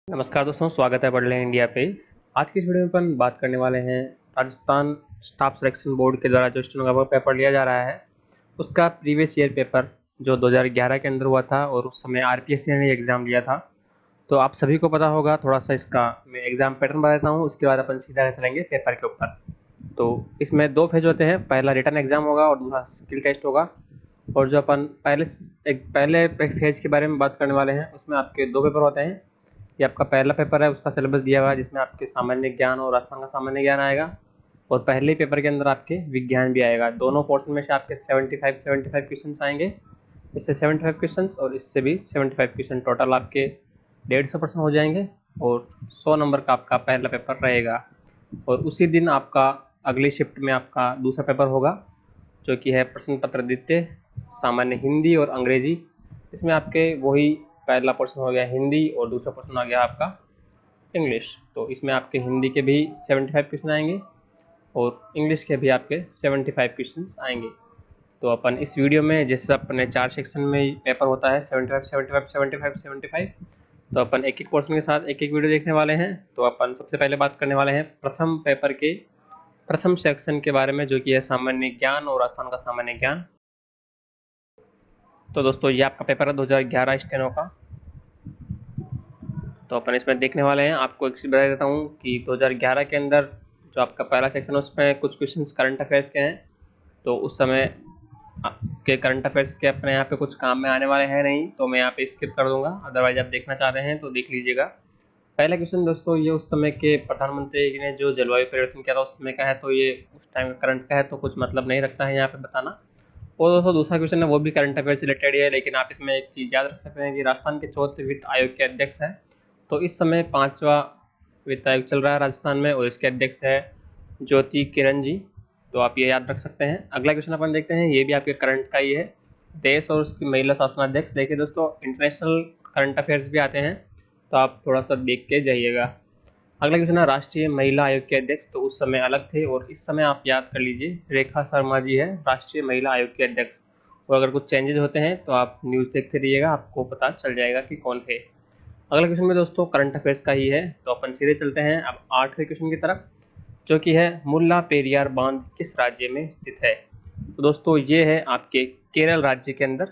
नमस्कार दोस्तों, स्वागत है पढ़ लें इंडिया पे। आज की इस वीडियो में अपन बात करने वाले हैं राजस्थान स्टाफ सिलेक्शन बोर्ड के द्वारा जो स्टेनोग्राफर पेपर लिया जा रहा है उसका प्रीवियस ईयर पेपर जो 2011 के अंदर हुआ था और उस समय आरपीएससी ने एग्ज़ाम लिया था। तो आप सभी को पता होगा। थोड़ा सा इसका मैं एग्ज़ाम पैटर्न बता देता हूँ, उसके बाद अपन सीधा चलेंगे पेपर के ऊपर। तो इसमें दो फेज होते हैं, पहला रिटन एग्ज़ाम होगा और दूसरा स्किल टेस्ट होगा। और जो अपन पहले फेज के बारे में बात करने वाले हैं उसमें आपके दो पेपर होते हैं। ये आपका पहला पेपर है, उसका सिलेबस दिया हुआ है जिसमें आपके सामान्य ज्ञान और राजस्थान का सामान्य ज्ञान आएगा और पहले पेपर के अंदर आपके विज्ञान भी आएगा। दोनों पोर्शन में से आपके 75 क्वेश्चन आएंगे। इससे 75 क्वेश्चन और इससे भी 75 क्वेश्चन, टोटल आपके 150% हो जाएंगे और 100 नंबर का आपका पहला पेपर रहेगा। और उसी दिन आपका अगली शिफ्ट में आपका दूसरा पेपर होगा जो कि है प्रश्न पत्र द्वितीय, सामान्य हिंदी और अंग्रेजी। इसमें आपके वही पहला पोर्शन हो गया हिंदी और दूसरा पोर्शन आ गया आपका इंग्लिश। तो इसमें आपके हिंदी के भी 75 क्वेश्चन आएंगे और इंग्लिश के भी आपके 75 क्वेश्चन आएंगे। तो अपन इस वीडियो में जैसे अपने 4 सेक्शन में पेपर होता है 75 75 75 75, तो अपन एक एक पोर्शन के साथ एक एक वीडियो देखने वाले हैं। तो अपन सबसे पहले बात करने वाले हैं प्रथम पेपर के प्रथम सेक्शन के बारे में जो कि है सामान्य ज्ञान और आसान का सामान्य ज्ञान। तो दोस्तों ये आपका पेपर है 2011 स्टेनो का। तो अपन इसमें देखने वाले हैं। आपको एक चीज़ बता देता हूँ कि 2011 के अंदर जो आपका पहला सेक्शन है उसमें कुछ क्वेश्चंस करंट अफेयर्स के हैं। तो उस समय के करंट अफेयर्स के अपने यहाँ पे कुछ काम में आने वाले हैं नहीं, तो मैं यहाँ पे स्किप कर दूंगा। अदरवाइज आप देखना चाह रहे हैं तो देख लीजिएगा। पहला क्वेश्चन दोस्तों ये उस समय के प्रधानमंत्री ने जो जलवायु परिवर्तन किया था उस समय का है, तो ये उस टाइम का करंट का है, तो कुछ मतलब नहीं रखता है यहाँ पे बताना। और दोस्तों दूसरा क्वेश्चन है वो भी करंट अफेयर से रिलेटेड ही है, लेकिन आप इसमें एक चीज़ याद रख सकते हैं कि राजस्थान के चौथे वित्त आयोग के अध्यक्ष है। तो इस समय 5वां वित्त आयोग चल रहा है राजस्थान में और इसके अध्यक्ष है ज्योति किरण जी। तो आप ये याद रख सकते हैं। अगला क्वेश्चन अपन देखते हैं, ये भी आपके करंट का ही है। देश और उसकी महिला शासनाध्यक्ष। देखिए दोस्तों इंटरनेशनल करंट अफेयर्स भी आते हैं, तो आप थोड़ा सा देख के जाइएगा। अगला क्वेश्चन है राष्ट्रीय महिला आयोग के अध्यक्ष। तो उस समय अलग थे और इस समय आप याद कर लीजिए रेखा शर्मा जी है राष्ट्रीय महिला आयोग के अध्यक्ष। और अगर कुछ चेंजेस होते हैं तो आप न्यूज़ देखते रहिएगा, आपको पता चल जाएगा कि कौन थे। अगला क्वेश्चन में दोस्तों करंट अफेयर्स का ही है, तो अपन सीधे चलते हैं अब 8वें क्वेश्चन की तरफ जो कि है मुल्ला पेरियार बांध किस राज्य में स्थित है। तो दोस्तों ये है आपके केरल राज्य के अंदर।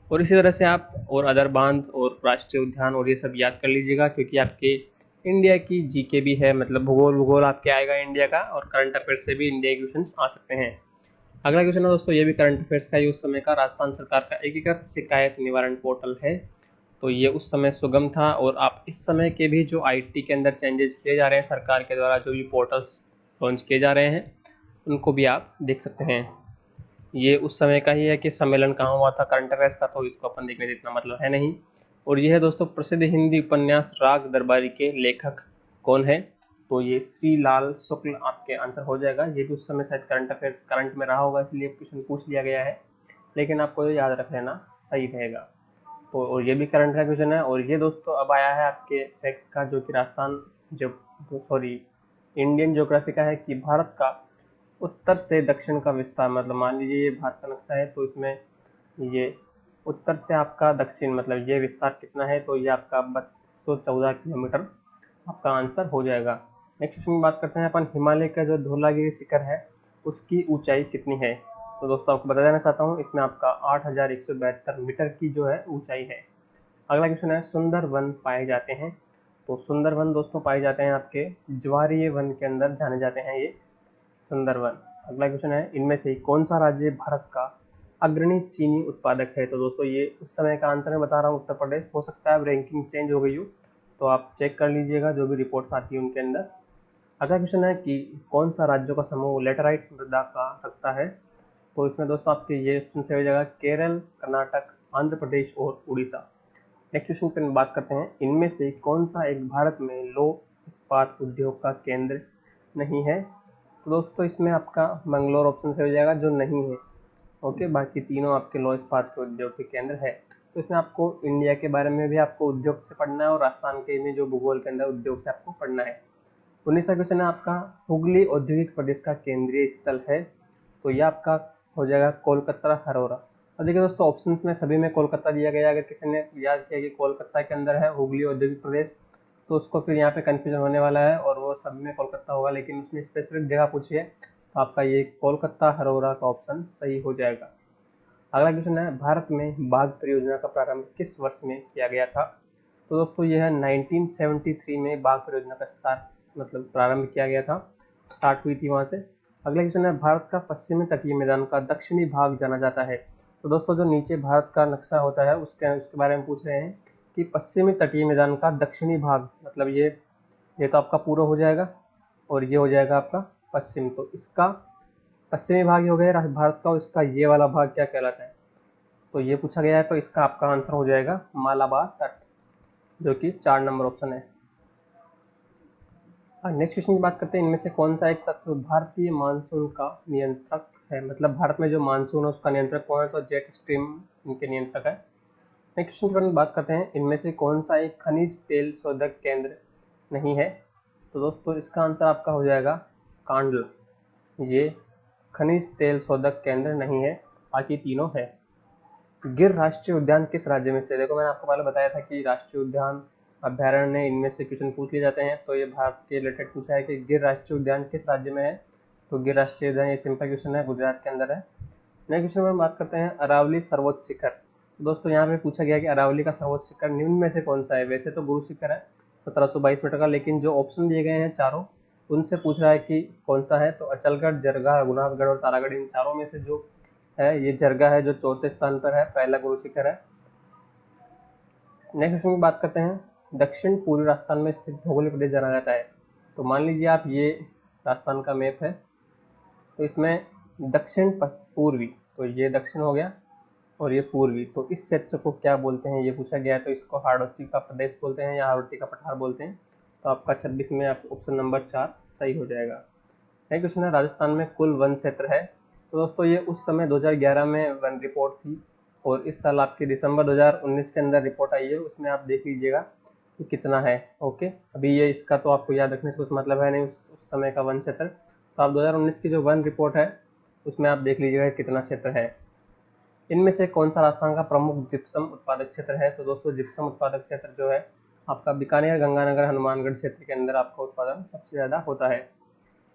और इसी तरह से आप और अदर बांध और राष्ट्रीय उद्यान और ये सब याद कर लीजिएगा, क्योंकि आपके इंडिया की जीके भी है, मतलब भूगोल भूगोल आपके आएगा इंडिया का, और करंट अफेयर्स से भी इंडिया के क्वेश्चन आ सकते हैं। अगला क्वेश्चन है दोस्तों ये भी करंट अफेयर्स का ही, उस समय का राजस्थान सरकार का एकीकृत शिकायत निवारण पोर्टल है। तो ये उस समय सुगम था और आप इस समय के भी जो आईटी के अंदर चेंजेस किए जा रहे हैं सरकार के द्वारा, जो भी पोर्टल्स लॉन्च किए जा रहे हैं उनको भी आप देख सकते हैं। ये उस समय का ही है कि सम्मेलन कहाँ हुआ था करंट अफेयर्स का, तो इसको अपन देखने जितना मतलब है नहीं। और ये है दोस्तों प्रसिद्ध हिंदी उपन्यास राग दरबारी के लेखक कौन है। तो ये श्री लाल शुक्ल आपके आंसर हो जाएगा। ये भी उस समय शायद करंट अफेयर करंट में रहा होगा, इसलिए क्वेश्चन पूछ लिया गया है, लेकिन आपको ये याद रख लेना सही रहेगा। तो और ये भी करंट का क्वेश्चन है। और ये दोस्तों अब आया है आपके फैक्ट का जो कि राजस्थान जो सॉरी इंडियन ज्योग्राफी का है कि भारत का उत्तर से दक्षिण का विस्तार, मतलब मान लीजिए ये भारत का नक्शा है तो इसमें ये उत्तर से आपका दक्षिण मतलब ये विस्तार कितना है, तो ये आपका 3214 किलोमीटर आपका आंसर हो जाएगा। नेक्स्ट क्वेश्चन में बात करते हैं अपन हिमालय का जो धौलागिरी शिखर है उसकी ऊंचाई कितनी है। तो दोस्तों आपको बता देना चाहता हूँ इसमें आपका 8172 मीटर की जो है ऊंचाई है। अगला क्वेश्चन है सुंदर वन पाए जाते हैं। तो सुंदर वन दोस्तों पाए जाते हैं आपके ज्वारीय वन के अंदर जाने जाते हैं ये सुंदरवन। अगला क्वेश्चन है इनमें से कौन सा राज्य भारत का अग्रणी चीनी उत्पादक है। तो दोस्तों ये उस समय का आंसर मैं बता रहा हूँ उत्तर प्रदेश। हो सकता है अब रैंकिंग चेंज हो गई हो, तो आप चेक कर लीजिएगा जो भी रिपोर्ट्स आती है उनके अंदर। अगला क्वेश्चन है कि कौन सा राज्यों का समूह लेटराइट मृदा का रखता है। तो इसमें दोस्तों आपके ये ऑप्शन से हो जाएगा केरल, कर्नाटक, आंध्र प्रदेश और उड़ीसा। नेक्स्ट क्वेश्चन पर बात करते हैं इनमें से कौन सा एक भारत में लो इस्पात उद्योग का केंद्र नहीं है। तो दोस्तों इसमें आपका मंगलोर ऑप्शन से हो जाएगा जो नहीं है। ओके, बाकी तीनों आपके लो इस्पात के उद्योग के केंद्र है। तो इसमें आपको इंडिया के बारे में भी आपको उद्योग से पढ़ना है और राजस्थान के में जो भूगोल के अंदर उद्योग से आपको पढ़ना है। 19वां क्वेश्चन है आपका हुगली औद्योगिक प्रदेश का केंद्रीय स्थल है। तो यह आपका हो जाएगा कोलकाता हरोरा। और देखिए दोस्तों ऑप्शंस में सभी में कोलकाता दिया गया है। अगर किसी ने याद किया कि कोलकाता के अंदर है हुगली औद्योगिक प्रदेश, तो उसको फिर यहाँ पे कन्फ्यूजन होने वाला है और वो सभी में कोलकाता होगा, लेकिन उसने स्पेसिफिक जगह पूछी है तो आपका ये कोलकाता हरोरा का ऑप्शन सही हो जाएगा। अगला क्वेश्चन है, भारत में बाघ परियोजना का प्रारंभ किस वर्ष में किया गया था? तो दोस्तों यह है 1973 में बाघ परियोजना का प्रारंभ किया गया था, स्टार्ट हुई थी वहां से। अगला क्वेश्चन है, भारत का पश्चिमी तटीय मैदान का दक्षिणी भाग जाना जाता है। तो दोस्तों जो नीचे भारत का नक्शा होता है उसके बारे में पूछ रहे हैं कि पश्चिमी तटीय मैदान का दक्षिणी भाग, मतलब ये तो आपका पूर्व हो जाएगा और ये हो जाएगा आपका पश्चिम। तो इसका पश्चिमी भाग हो गया भारत का, और इसका ये वाला भाग क्या कहलाता है? तो ये पूछा गया है, तो इसका आपका आंसर हो जाएगा मालाबार तट, जो कि 4 नंबर ऑप्शन है। नेक्स्ट क्वेश्चन की बात करते हैं, इनमें से कौन सा एक तत्व भारतीय मानसून का नियंत्रक है? मतलब भारत में जो मानसून है उसका नियंत्रक कौन है? तो जेट स्ट्रीम इनके नियंत्रक है। नेक्स्ट क्वेश्चन की बात करते हैं, इनमें से कौन सा एक खनिज तेल शोधक केंद्र नहीं है? तो दोस्तों इसका आंसर आपका हो जाएगा कांडल, ये खनिज तेल शोधक केंद्र नहीं है, बाकी तीनों है। गिर राष्ट्रीय उद्यान किस राज्य में से? देखो मैंने आपको पहले बताया था कि राष्ट्रीय उद्यान अभ्यारण्य इनमें से क्वेश्चन पूछ लिए जाते हैं, तो ये भारत के रिलेटेड पूछा है कि गिर राष्ट्रीय उद्यान किस राज्य में है? तो गिर राष्ट्रीय उद्यान, ये सिंपल क्वेश्चन है, गुजरात के अंदर है। नेक्स्ट क्वेश्चन में बात करते हैं अरावली सर्वोच्च शिखर। तो दोस्तों यहाँ पे पूछा गया कि अरावली का सर्वोच्च शिखर निम्न में से कौन सा है? वैसे तो गुरु शिखर है 1722 मीटर का, लेकिन जो ऑप्शन दिए गए हैं चारों उनसे पूछ रहा है कि कौन सा है। तो अचलगढ़, जरगा, रघुनाथगढ़ और तारागढ़, इन चारों में से जो है ये जरगा है जो चौथे स्थान पर है, पहला गुरु शिखर है। नेक्स्ट क्वेश्चन की बात करते हैं, दक्षिण पूर्वी राजस्थान में स्थित भौगोलिक प्रदेश जाना जाता है। तो मान लीजिए आप ये राजस्थान का मैप है, तो इसमें दक्षिण पूर्वी, तो ये दक्षिण हो गया और ये पूर्वी, तो इस क्षेत्र को क्या बोलते हैं ये पूछा गया है। तो इसको हाड़ौती का प्रदेश बोलते हैं या हाड़ौती का पठार बोलते हैं। तो आपका 26 में ऑप्शन नंबर 4 सही हो जाएगा। नेक्स्ट क्वेश्चन है, राजस्थान में कुल वन क्षेत्र है। तो दोस्तों ये उस समय 2011 में वन रिपोर्ट थी और इस साल आपकी दिसंबर 2019 के अंदर रिपोर्ट आई है, उसमें आप देख लीजिएगा कि कितना है। ओके, अभी ये इसका तो आपको याद रखने से कुछ मतलब है नहीं, उस समय का वन क्षेत्र। तो आप 2019 की जो वन रिपोर्ट है उसमें आप देख लीजिएगा कितना क्षेत्र है। इनमें से कौन सा राजस्थान का प्रमुख जिप्सम उत्पादक क्षेत्र है? तो दोस्तों जिप्सम उत्पादक क्षेत्र जो है आपका बीकानेर, गंगानगर, हनुमानगढ़ क्षेत्र के अंदर आपका उत्पादन सबसे ज्यादा होता है।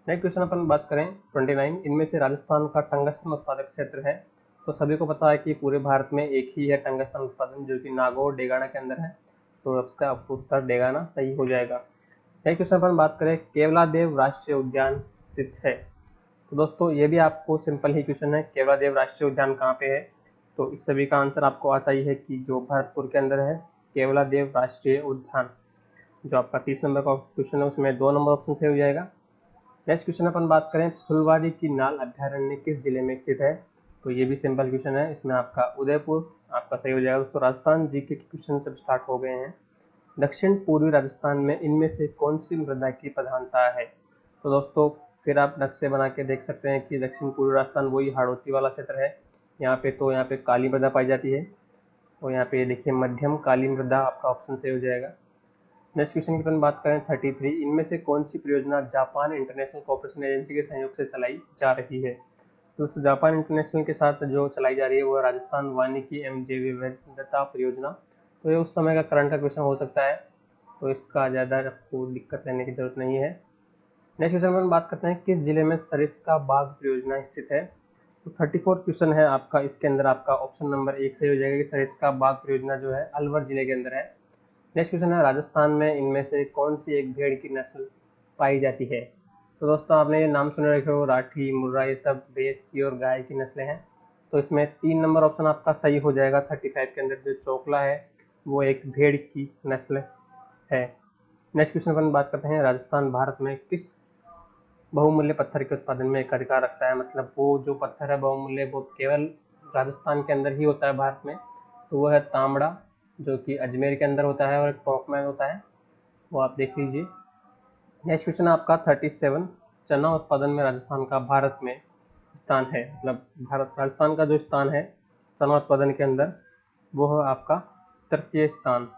नेक्स्ट क्वेश्चन अपन बात करें 29, इनमें से राजस्थान का टंगस्टन उत्पादक क्षेत्र है। तो सभी को पता है कि पूरे भारत में एक ही है टंगस्टन उत्पादन, जो कि नागौर डेगाना के अंदर है। तो इसका उत्तर डेगाना सही हो जाएगा। नेक्स्ट क्वेश्चन अपन बात करें, केवलादेव राष्ट्रीय उद्यान स्थित है। तो दोस्तों ये भी आपको सिंपल ही क्वेश्चन है, केवलादेव राष्ट्रीय उद्यान कहाँ पे है? तो इस सभी का आंसर आपको आता ही है कि जो भरतपुर के अंदर है केवलादेव राष्ट्रीय उद्यान। जो आपका 30 नंबर का क्वेश्चन है उसमें 2 नंबर ऑप्शन सही हो जाएगा। नेक्स्ट क्वेश्चन अपन बात करें, फुलवारी की नाल अभ्यारण्य किस जिले में स्थित है? तो ये भी सिंपल क्वेश्चन है, इसमें आपका उदयपुर आपका सही हो जाएगा। दोस्तों राजस्थान जीके के क्वेश्चन सब स्टार्ट हो गए हैं। दक्षिण पूर्वी राजस्थान में इनमें से कौन सी मृदा की प्रधानता है? तो दोस्तों फिर आप नक्शे बना के देख सकते हैं कि दक्षिण पूर्वी राजस्थान वही हाड़ौती वाला क्षेत्र है। यहाँ पे काली मृदा पाई जाती है, और यहाँ पे देखिए मध्यम काली मृदा आपका ऑप्शन सही हो जाएगा। नेक्स्ट क्वेश्चन की अपन बात करें 33, इनमें से कौन सी परियोजना जापान इंटरनेशनल कोऑपरेशन एजेंसी के सहयोग से चलाई जा रही है? तो जापान इंटरनेशनल के साथ जो चलाई जा रही है वो राजस्थान वानिकी एवं जैव विविधता परियोजना। तो ये उस समय का करंट का क्वेश्चन हो सकता है, तो इसका ज़्यादा आपको दिक्कत लेने की जरूरत नहीं है। नेक्स्ट क्वेश्चन में बात करते हैं, किस जिले में सरिस्का बाग परियोजना स्थित है? तो 34 क्वेश्चन है आपका, इसके अंदर आपका ऑप्शन नंबर 1 सही हो जाएगा कि सरिस्का बाग परियोजना जो है अलवर जिले के अंदर है। नेक्स्ट क्वेश्चन है, राजस्थान में इनमें से कौन सी एक भेड़ की नस्ल पाई जाती है? तो दोस्तों आपने ये नाम सुने रखे हो, राठी, मुर्रा, ये सब भैंस की और गाय की नस्लें हैं। तो इसमें 3 नंबर ऑप्शन आपका सही हो जाएगा। 35 के अंदर जो चोकला है वो एक भेड़ की नस्ल है। नेक्स्ट क्वेश्चन पर बात करते हैं, राजस्थान भारत में किस बहुमूल्य पत्थर के उत्पादन में एक अधिकार रखता है? मतलब वो जो पत्थर है बहुमूल्य वो केवल राजस्थान के अंदर ही होता है भारत में, तो वो है तांबड़ा, जो कि अजमेर के अंदर होता है, और एक टोंक में होता है, वो आप देख लीजिए। नेक्स्ट क्वेश्चन आपका 37, चना उत्पादन में राजस्थान का भारत में स्थान है, मतलब भारत राजस्थान का जो स्थान है चना उत्पादन के अंदर वो है आपका तृतीय स्थान।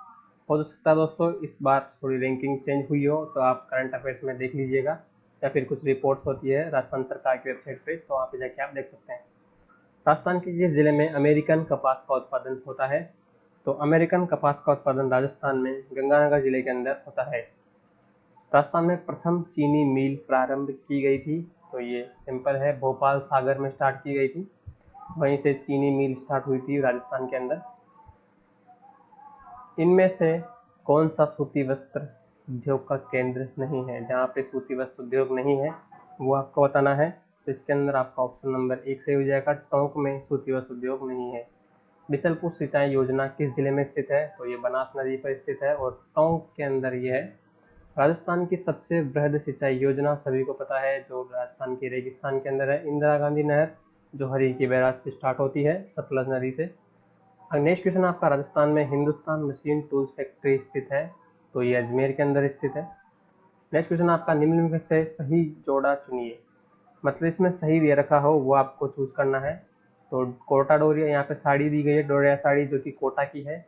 हो सकता है दोस्तों इस बार थोड़ी रैंकिंग चेंज हुई हो, तो आप करंट अफेयर्स में देख लीजिएगा, या फिर कुछ रिपोर्ट्स होती है राजस्थान सरकार की वेबसाइट पे, तो वहाँ पे जाके आप देख सकते हैं। राजस्थान के किस जिले में अमेरिकन कपास का उत्पादन होता है? तो अमेरिकन कपास का उत्पादन राजस्थान में गंगानगर जिले के अंदर होता है। राजस्थान में प्रथम चीनी मिल प्रारंभ की गई थी? तो ये सिंपल है, भोपाल सागर में स्टार्ट की गई थी, वहीं से चीनी मिल स्टार्ट हुई थी राजस्थान के अंदर। इनमें से कौन सा सूती वस्त्र उद्योग का केंद्र नहीं है? जहाँ पे सूती वस्त्र उद्योग नहीं है वो आपको बताना है। तो इसके अंदर आपका ऑप्शन नंबर 1 सही हो जाएगा, टोंक में सूती वस्त्र उद्योग नहीं है। बिशलपुर सिंचाई योजना किस जिले में स्थित है? तो ये बनास नदी पर स्थित है और टोंक के अंदर ये है। राजस्थान की सबसे वृहद सिंचाई योजना सभी को पता है, जो राजस्थान के रेगिस्तान के अंदर है, इंदिरा गांधी नहर, जो हरी की बैराज से स्टार्ट होती है सतलज नदी से। नेक्स्ट क्वेश्चन आपका, राजस्थान में हिंदुस्तान मशीन टूल्स फैक्ट्री स्थित है? तो ये अजमेर के अंदर स्थित है। नेक्स्ट क्वेश्चन आपका, निम्न में से सही जोड़ा चुनिए। मतलब इसमें सही दे रखा हो वो आपको चूज करना है। तो कोटा डोरिया, यहाँ पे साड़ी दी गई है, डोरिया साड़ी, जो कि कोटा की है।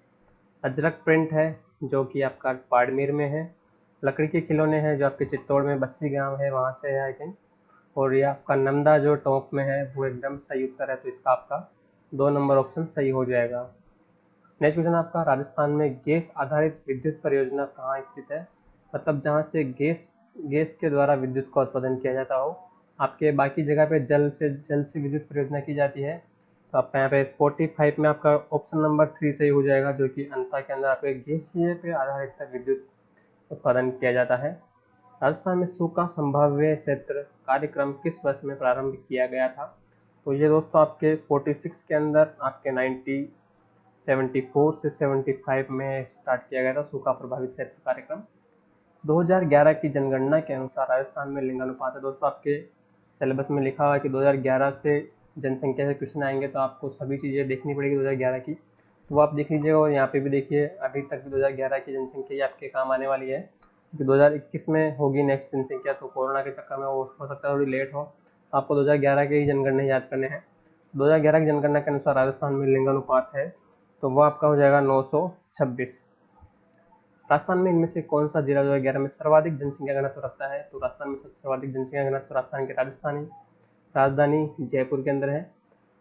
अजरक प्रिंट है, जो कि आपका बाड़मेर में है। लकड़ी के खिलौने हैं, जो आपके चित्तौड़ में बस्सी गांव है वहाँ से है आई थिंक। और ये आपका नंदा जो टॉप में है वो एकदम सही उत्तर है, तो इसका आपका 2 नंबर ऑप्शन सही हो जाएगा। नेक्स्ट क्वेश्चन आपका, राजस्थान में गैस आधारित विद्युत परियोजना कहाँ स्थित है? मतलब जहाँ से गैस के द्वारा विद्युत का उत्पादन किया जाता हो। आपके बाकी जगह पे जल से विद्युत परियोजना की जाती है। तो आपका यहाँ पे 45 में आपका ऑप्शन नंबर 3 सही हो जाएगा, जो कि अंता के अंदर आपके गैसीय पे आधारित विद्युत उत्पादन किया जाता है। राजस्थान में सूखा संभाव्य क्षेत्र कार्यक्रम किस वर्ष में प्रारंभ किया गया था? तो ये दोस्तों आपके 46 के अंदर आपके 1974 से 75 में स्टार्ट किया गया था सूखा प्रभावित क्षेत्र कार्यक्रम। 2011 की जनगणना के अनुसार राजस्थान में लिंगानुपात है। दोस्तों आपके सिलेबस में लिखा हुआ है कि 2011 से जनसंख्या से क्वेश्चन आएंगे, तो आपको सभी चीज़ें देखनी पड़ेगी 2011 की, तो वो आप देख लीजिएगा। और यहाँ पे भी देखिए, अभी तक भी 2011 की जनसंख्या ही आपके काम आने वाली है, क्योंकि 2021 में होगी नेक्स्ट जनसंख्या, तो कोरोना के चक्कर में वो हो सकता है थोड़ी लेट हो। आपको 2011 के ही जनगणना याद करने हैं। 2011 की जनगणना के अनुसार राजस्थान में लिंगानुपात है, तो वो आपका हो जाएगा 926। राजस्थान में इनमें से कौन सा जिला 2011 में सर्वाधिक जनसंख्या घनत्व रखता है? तो राजस्थान में सबसे सर्वाधिक जनसंख्या घनत्व राजस्थान के राजधानी जयपुर के अंदर है।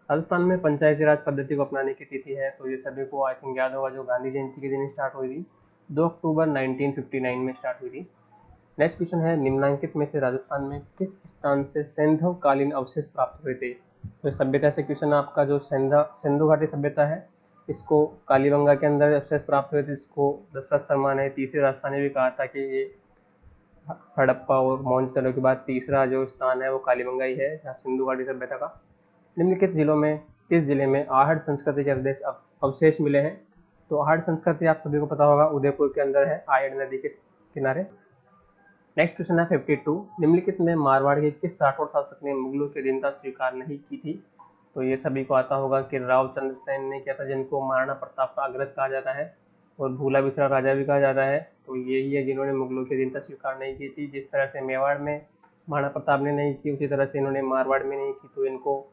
राजस्थान में पंचायती राज पद्धति को अपनाने की तिथि है, तो ये सभी को आई थिंक याद होगा, जो गांधी जयंती के दिन स्टार्ट हुई थी, 2 अक्टूबर 1959 में स्टार्ट हुई थी। नेक्स्ट क्वेश्चन है, निम्नलिखित में से राजस्थान में किस स्थान से सैंधव कालीन अवशेष प्राप्त हुए थे? तो सभ्यता से क्वेश्चन आपका, जो सिंधु घाटी सभ्यता है, इसको कालीबंगा के अंदर अवशेष प्राप्त हुए थे, जिसको दशरथ शर्मा ने तीसरी राजधानी भी कहा था कि ये हड़प्पा और मोहनजोदड़ो के बाद तीसरा जो स्थान है वो कालीबंगा ही है, जहाँ सिंधु घाटी सभ्यता का। निम्नलिखित जिलों में किस जिले में आहड़ संस्कृति के अवशेष मिले हैं? तो आहड़ संस्कृति आप सभी को पता होगा, उदयपुर के अंदर है, आयड़ नदी के किनारे। नेक्स्ट क्वेश्चन है 52, निम्नलिखित में मारवाड़ के किस राठौड़ शासक ने मुगलों की अधीनता स्वीकार नहीं की थी? तो ये सभी को आता होगा कि राव चंद्रसेन ने किया था, जिनको महाराणा प्रताप का अग्रज कहा जाता है और भूला बिसरा राजा भी कहा जाता है। तो यही है जिन्होंने मुगलों की अधीनता स्वीकार नहीं की थी। जिस तरह से मेवाड़ में महाराणा प्रताप ने नहीं की, उसी तरह से इन्होंने मारवाड़ में नहीं की, तो इनको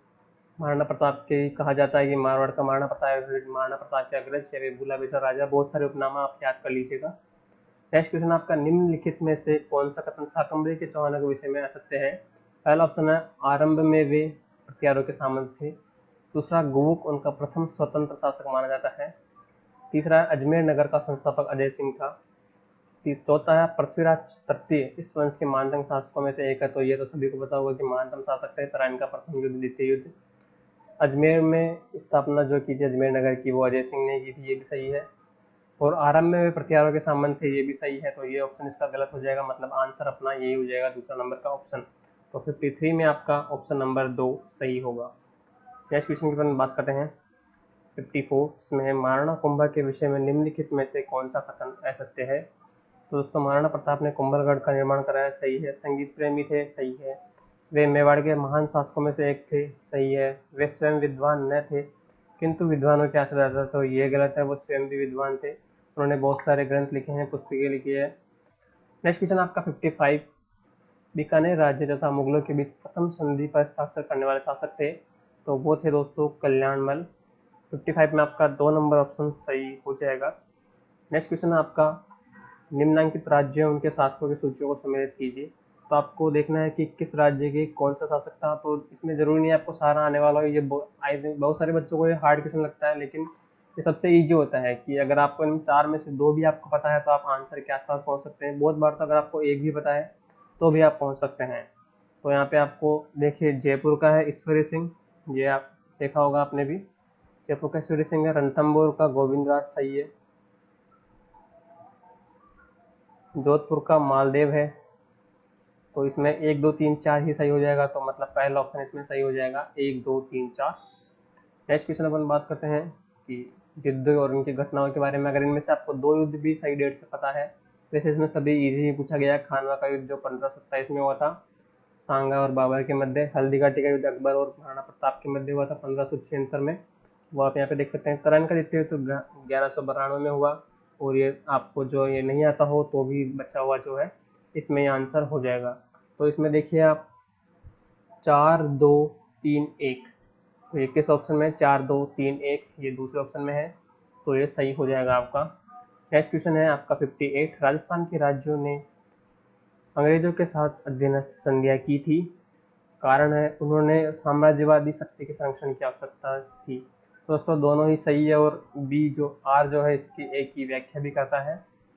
महाराणा प्रताप के कहा जाता है कि मारवाड़ का महाराणा प्रताप के अग्रज या भूला बिसरा राजा, बहुत सारे उपनाम आप याद कर लीजिएगा। नेक्स्ट क्वेश्चन आपका, निम्नलिखित में से कौन सा कथन शाकंभरी के चौहानों के विषय में असत्य है? पहला ऑप्शन है, आरंभ में वे प्रत्यारों के सामंत थे। दूसरा, गुवुक उनका प्रथम स्वतंत्र शासक माना जाता है। तीसरा, अजमेर नगर का संस्थापक अजय सिंह था। चौथा है, पृथ्वीराज तृतीय इस वंश के महानतम शासकों में से एक है। तो ये तो सभी को पता होगा कि महानतम शासक थे, तराइन का प्रथम युद्ध, द्वितीय युद्ध। अजमेर में स्थापना जो की थी अजमेर नगर की, वो अजय सिंह ने की थी, ये भी सही है। और आरंभ में वे प्रत्यारों के सामंत थे, ये भी सही है। तो ये ऑप्शन इसका गलत हो जाएगा, मतलब आंसर अपना यही हो जाएगा, दूसरा नंबर का ऑप्शन। तो 53 में आपका ऑप्शन नंबर 2 सही होगा। नेक्स्ट क्वेश्चन की बात करते हैं 54, इसमें महाराणा कुंभा के विषय में निम्नलिखित में से कौन सा कथन असत्य है? तो दोस्तों, महाराणा प्रताप ने कुंभलगढ़ का निर्माण कराया, सही है। संगीत प्रेमी थे, सही है। वे मेवाड़ के महान शासकों में से एक थे, सही है। वे स्वयं विद्वान न थे, किंतु विद्वानों के आश्रय रहता, तो ये गलत है, वो स्वयं भी विद्वान थे, उन्होंने बहुत सारे ग्रंथ लिखे हैं, पुस्तकें लिखी है। नेक्स्ट क्वेश्चन आपका 55, बीकानेर राज्य तथा मुगलों के बीच प्रथम संधि पर हस्ताक्षर करने वाले शासक थे? तो वो थे दोस्तों कल्याणमल। 55 में आपका 2 नंबर ऑप्शन सही हो जाएगा। नेक्स्ट क्वेश्चन आपका, निम्नांकित राज्यों उनके शासकों की सूचियों को सम्मिलित कीजिए। तो आपको देखना है कि किस राज्य के कौन सा शासक था। तो इसमें ज़रूरी नहीं है आपको सारा आने वाला हो, ये आई थिंक बहुत सारे बच्चों को ये हार्ड क्वेश्चन लगता है, लेकिन ये सबसे ईजी होता है कि अगर आपको इन 4 में से 2 भी आपको पता है तो आप आंसर के आसपास पहुंच सकते हैं। बहुत बार तो अगर आपको एक भी पता है तो भी आप पहुंच सकते हैं। तो यहाँ पे आपको देखिए जयपुर का है ईश्वरी सिंह, ये आप देखा होगा आपने भी, जयपुर का ईश्वरी सिंह है। रणथंभौर का गोविंद राज सही है। जोधपुर का मालदेव है। तो इसमें 1 2 3 4 ही सही हो जाएगा, तो मतलब पहला ऑप्शन इसमें सही हो जाएगा 1 2 3 4। नेक्स्ट क्वेश्चन अपन बात करते हैं कि युद्ध और उनकी घटनाओं के बारे में। अगर इनमें से आपको 2 युद्ध भी सही डेट से पता है, वैसे इसमें सभी इजी ही पूछा गया है। खानवा का युद्ध जो 1527 में हुआ था सांगा और बाबर के मध्य। हल्दी घाटी का युद्ध अकबर और महाराणा प्रताप के मध्य हुआ था 1576 में, वो आप यहाँ पे देख सकते हैं। तराइन का द्वितीय युद्ध 1192 में हुआ। और ये आपको जो ये नहीं आता हो तो भी बचा हुआ जो है इसमें ये आंसर हो जाएगा। तो इसमें देखिए आप 4 2 3 1, तो ये किस ऑप्शन में 4 2 3 1, ये दूसरे ऑप्शन में है, तो ये सही हो जाएगा आपका। नेक्स्ट क्वेश्चन है आपका 58। राजस्थान के राज्यों ने अंग्रेजों के साथ अधीनस्थ संधियां की थी, कारण है उन्होंने साम्राज्यवादी शक्ति के संरक्षण की आवश्यकता थी। तो दोस्तों दोनों ही सही है, और बी जो आर जो है इसकी एक की व्याख्या भी करता है,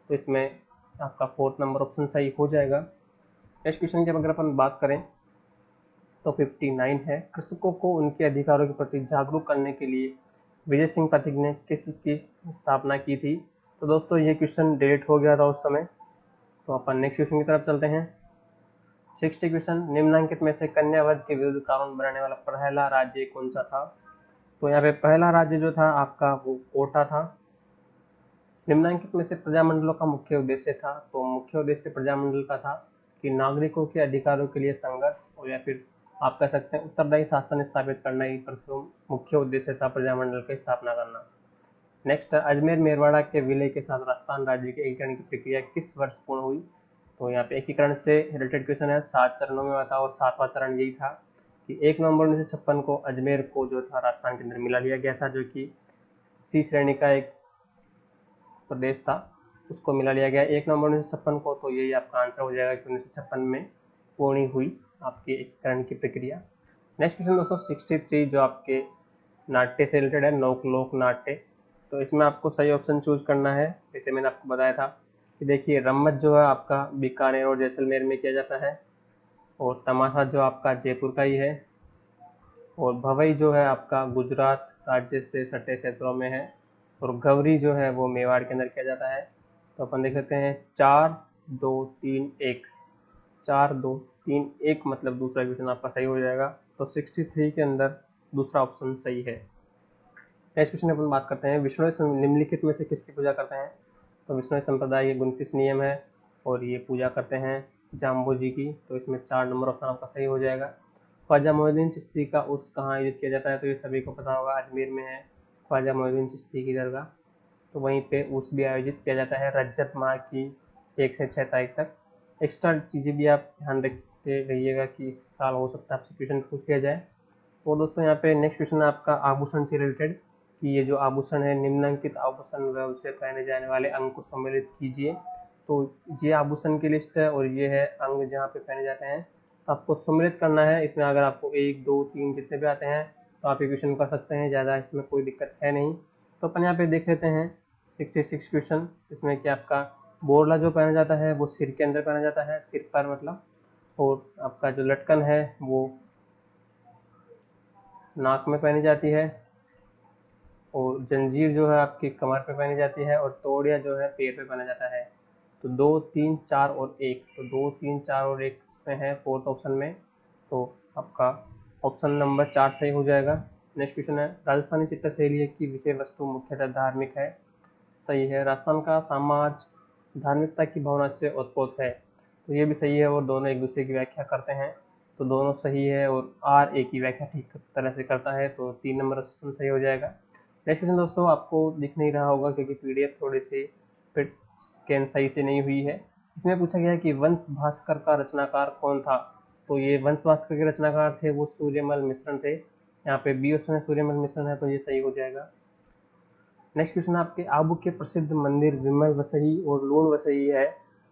तो इसमें आपका 4th नंबर ऑप्शन सही हो जाएगा। नेक्स्ट क्वेश्चन की अगर अपन बात करें तो 59 है। कृषकों को उनके अधिकारों के प्रति जागरूक करने के लिए विजय सिंह पथिक ने किसकी स्थापना की थी। तो दोस्तों ये क्वेश्चन डिलीट हो गया था उस समय। तो अपन नेक्स्ट क्वेश्चन की तरफ चलते हैं। 60 क्वेश्चन, निम्नलिखित में से कन्या वध के विरुद्ध कानून बनाने वाला पहला राज्य कौन सा था। तो यहाँ पे पहला राज्य जो था आपका वो कोटा था। निम्नलिखित में से प्रजामंडलों का मुख्य उद्देश्य था। तो मुख्य उद्देश्य प्रजामंडल का था कि नागरिकों के अधिकारों के लिए संघर्ष, और या फिर आप कह सकते हैं उत्तरदायी शासन स्थापित करना ही मुख्य उद्देश्य था प्रजामंडल की स्थापना करना। नेक्स्ट, अजमेर मेरवाड़ा के विलय के साथ राजस्थान राज्य के एकीकरण की प्रक्रिया किस वर्ष पूर्ण हुई। तो यहाँ पे एकीकरण से रिलेटेड क्वेश्चन है। 7 चरणों में हुआ था, और 7वां चरण यही था कि 1 नवंबर 1956 को अजमेर को जो था राजस्थान के अंदर मिला लिया गया था, जो कि सी श्रेणी का एक प्रदेश था, उसको मिला लिया गया 1 नवंबर 1956 को। तो यही आपका आंसर हो जाएगा कि 1956 में पूर्ण हुई आपकी एकीकरण की प्रक्रिया। नेक्स्ट क्वेश्चन दोस्तों 63 जो आपके नाट्य से रिलेटेड है, लोक नाट्य। तो इसमें आपको सही ऑप्शन चूज करना है। जैसे मैंने आपको बताया था कि देखिए रम्मत जो है आपका बीकानेर और जैसलमेर में किया जाता है, और तमाशा जो आपका जयपुर का ही है, और भवई जो है आपका गुजरात राज्य से सटे क्षेत्रों में है, और गौरी जो है वो मेवाड़ के अंदर किया जाता है। तो अपन देख लेते हैं 4 2 3 1, 4 2 3 1 मतलब दूसरा क्वेश्चन आपका सही हो जाएगा। तो 63 के अंदर दूसरा ऑप्शन सही है। नेक्स्ट क्वेश्चन अपन बात करते हैं विष्णु निम्नलिखित में से किसकी पूजा करते हैं। तो विष्णु संप्रदाय ये 29 नियम है, और ये पूजा करते हैं जाम्बू जी की। तो इसमें 4 नंबर ऑप्शन आपका सही हो जाएगा। ख्वाजा मोइनुद्दीन चिश्ती का उर्स कहाँ आयोजित किया जाता है। तो ये सभी को पता होगा, अजमेर में है ख्वाजा मोइनुद्दीन चिश्ती की दरगाह। तो वहीं पे उर्स भी आयोजित किया जाता है रजत माह की 1 से 6 तारीख तक। एक्स्ट्रा चीज़ें भी आप ध्यान रखते रहिएगा कि इस साल हो सकता है आपसे क्वेश्चन पूछ लिया जाए। तो दोस्तों यहाँ पे नेक्स्ट क्वेश्चन है आपका आभूषण से रिलेटेड, कि ये जो आभूषण है निम्नलिखित आभूषण व उसे पहने जाने वाले अंग को सम्मिलित कीजिए। तो ये आभूषण की लिस्ट है, और ये है अंग जहाँ पे पहने जाते हैं। तो आपको सम्मिलित करना है। इसमें अगर आपको 1 2 3 जितने भी आते हैं तो आप ये क्वेश्चन कर सकते हैं, ज़्यादा इसमें कोई दिक्कत है नहीं। तो अपन यहाँ पे देख लेते हैं 66 क्वेश्चन, इसमें कि आपका बोरला जो पहना जाता है वो सिर के अंदर पहना जाता है, सिर पर मतलब, और आपका जो लटकन है वो नाक में पहनी जाती है, और जंजीर जो है आपकी कमर पे पहनी जाती है, और तोड़िया जो है पैर पे पहना जाता है। तो 2 3 4 और 1, तो 2 3 4 और 1 इसमें है 4th ऑप्शन में। तो आपका ऑप्शन नंबर 4 सही हो जाएगा। नेक्स्ट क्वेश्चन है राजस्थानी चित्रशैली की विषय वस्तु मुख्यतः धार्मिक है। सही है, राजस्थान का समाज धार्मिकता की भावना से ओतप्रोत है। तो ये भी सही है, और दोनों एक दूसरे की व्याख्या करते हैं, तो दोनों सही है, और आर ए की व्याख्या ठीक तरह से करता है। तो 3 नंबर ऑप्शन सही हो जाएगा। नेक्स्ट क्वेश्चन दोस्तों आपको दिख नहीं रहा होगा क्योंकि पीडीएफ थोड़ी सी फिट स्कैन सही से नहीं हुई है। इसमें पूछा गया है कि वंश भास्कर का रचनाकार कौन था। तो ये वंश भास्कर के रचनाकार थे वो सूर्यमल मिश्रण थे। यहाँ पे बी ऑप्शन है सूर्यमल मिश्रण है, तो ये सही हो जाएगा। नेक्स्ट क्वेश्चन आपके आबू के प्रसिद्ध मंदिर विमल वसई और लूण वसई है।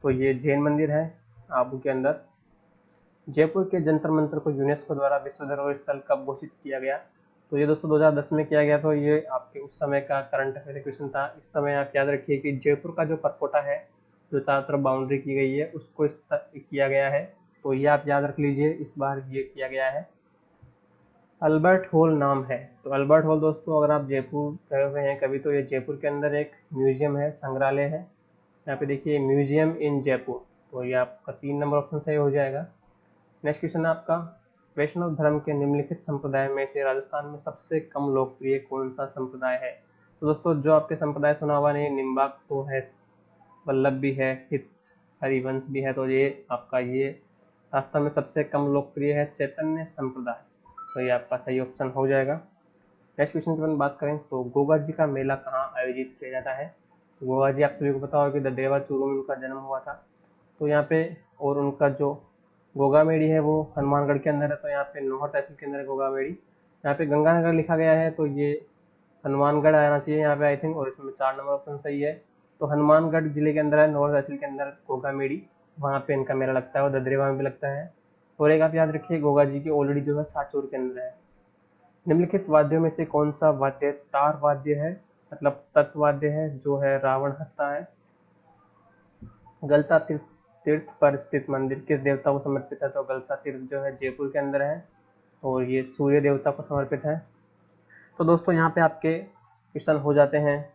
तो ये जैन मंदिर है आबू के अंदर। जयपुर के जंतर मंतर को यूनेस्को द्वारा विश्व धरोहर स्थल कब घोषित किया गया? तो ये दोस्तों 2010 में किया गया। तो ये आपके उस समय का करंट अफेयर क्वेश्चन था। इस समय आप याद रखिए कि जयपुर का जो परकोटा है, जो चारों तरफ बाउंड्री की गई है, उसको किया गया है। तो ये आप याद रख लीजिए, इस बार ये किया गया है। अल्बर्ट हॉल नाम है। तो अल्बर्ट हॉल दोस्तों, अगर आप जयपुर गए हुए हैं कभी, तो ये जयपुर के अंदर एक म्यूजियम है, संग्रहालय है। यहाँ पे देखिए, म्यूजियम इन जयपुर। तो ये आपका 3 नंबर ऑप्शन सही हो जाएगा। नेक्स्ट क्वेश्चन है आपका, वैष्णव धर्म के निम्नलिखित संप्रदाय में से राजस्थान में सबसे कम लोकप्रिय कौन सा संप्रदाय है? तो दोस्तों, जो आपके संप्रदाय सुना हुआ नहीं, निम्बाक तो है, वल्लभ भी है, हित हरिवंश भी है। तो ये आपका ये राजस्थान में सबसे कम लोकप्रिय है चैतन्य संप्रदाय। तो ये आपका सही ऑप्शन हो जाएगा। नेक्स्ट क्वेश्चन की अपन बात करें तो गोगा जी का मेला कहाँ आयोजित किया जाता है? तो गोगा जी आप सभी को पता होगा कि ददेवा चूरू में उनका जन्म हुआ था। तो यहाँ पे, और उनका जो गोगा मेड़ी है वो हनुमानगढ़ के अंदर है। तो यहाँ पे नौहर तहसील के अंदर है गोगा मेड़ी। यहाँ पे गंगानगर लिखा गया है, तो ये हनुमानगढ़ आना चाहिए यहाँ पे आई थिंक, और इसमें 4 नंबर ऑप्शन सही है। तो हनुमानगढ़ जिले के अंदर है, नौहर तहसील के अंदर गोगा मेड़ी, वहाँ पे इनका मेला लगता है, और ददरेवा में भी लगता है। और एक आप याद रखिए, गोगा जी की ऑलरेडी जो है साचोर के अंदर है। निम्नलिखित वाद्यों में से कौन सा वाद्य तार वाद्य है, मतलब तत्वाद्य है, जो है रावण हत्ता है? गलता तीर्थ पर स्थित मंदिर किस देवता को समर्पित है? तो गलता तीर्थ जो है जयपुर के अंदर है, और ये सूर्य देवता को समर्पित है। तो दोस्तों, यहाँ पे आपके क्वेश्चन हो जाते हैं।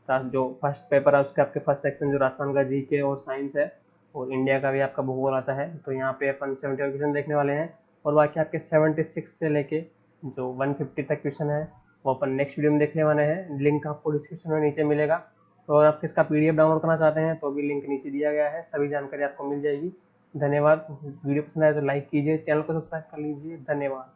जो फर्स्ट पेपर है उसके आपके फर्स्ट सेक्शन जो राजस्थान का जीके और साइंस है, और इंडिया का भी आपका भूगोल आता है। तो यहाँ पे अपन 70 क्वेश्चन देखने वाले हैं, और बाकी आपके 76 से लेके जो 150 तक क्वेश्चन है वो अपन नेक्स्ट वीडियो में देखने वाले हैं। लिंक आपको डिस्क्रिप्शन में नीचे मिलेगा। तो अगर आप इसका पीडीएफ डाउनलोड करना चाहते हैं तो भी लिंक नीचे दिया गया है, सभी जानकारी आपको मिल जाएगी। धन्यवाद। वीडियो पसंद आए तो लाइक कीजिए, चैनल को सब्सक्राइब कर लीजिए। धन्यवाद।